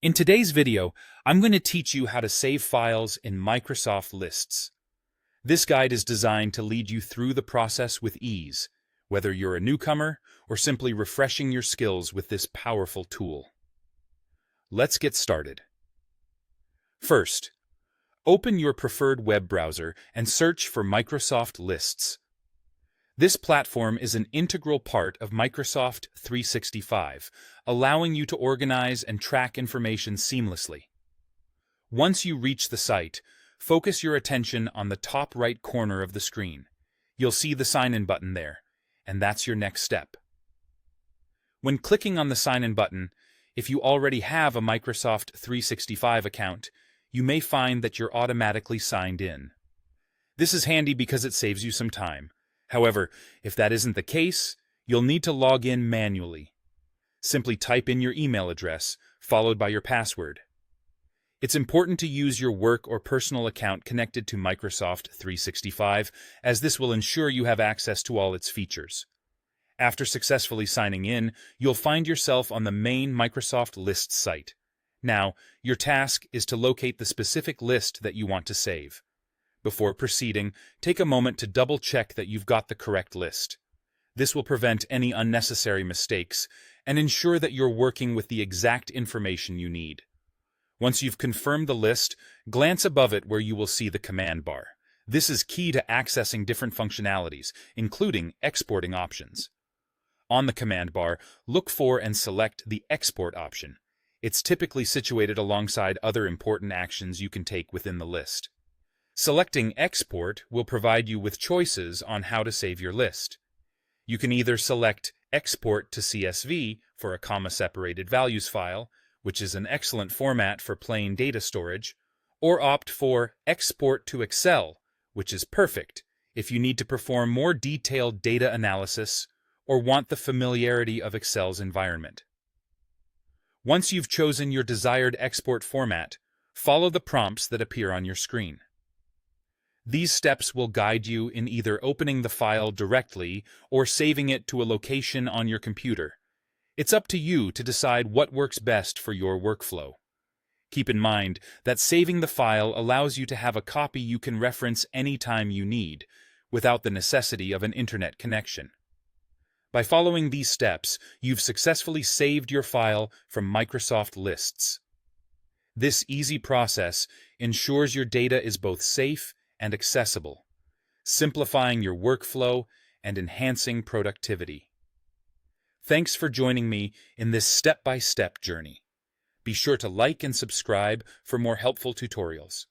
In today's video, I'm going to teach you how to save files in Microsoft Lists. This guide is designed to lead you through the process with ease, whether you're a newcomer or simply refreshing your skills with this powerful tool. Let's get started. First, open your preferred web browser and search for Microsoft Lists. This platform is an integral part of Microsoft 365, allowing you to organize and track information seamlessly. Once you reach the site, focus your attention on the top right corner of the screen. You'll see the Sign In button there, and that's your next step. When clicking on the Sign In button, if you already have a Microsoft 365 account, you may find that you're automatically signed in. This is handy because it saves you some time. However, if that isn't the case, you'll need to log in manually. Simply type in your email address, followed by your password. It's important to use your work or personal account connected to Microsoft 365, as this will ensure you have access to all its features. After successfully signing in, you'll find yourself on the main Microsoft Lists site. Now, your task is to locate the specific list that you want to save. Before proceeding, take a moment to double-check that you've got the correct list. This will prevent any unnecessary mistakes and ensure that you're working with the exact information you need. Once you've confirmed the list, glance above it where you will see the command bar. This is key to accessing different functionalities, including exporting options. On the command bar, look for and select the Export option. It's typically situated alongside other important actions you can take within the list. Selecting Export will provide you with choices on how to save your list. You can either select Export to CSV for a comma-separated values file, which is an excellent format for plain data storage, or opt for Export to Excel, which is perfect if you need to perform more detailed data analysis or want the familiarity of Excel's environment. Once you've chosen your desired export format, follow the prompts that appear on your screen. These steps will guide you in either opening the file directly or saving it to a location on your computer. It's up to you to decide what works best for your workflow. Keep in mind that saving the file allows you to have a copy you can reference anytime you need, without the necessity of an internet connection. By following these steps, you've successfully saved your file from Microsoft Lists. This easy process ensures your data is both safe and accessible, simplifying your workflow and enhancing productivity. Thanks for joining me in this step-by-step journey. Be sure to like and subscribe for more helpful tutorials.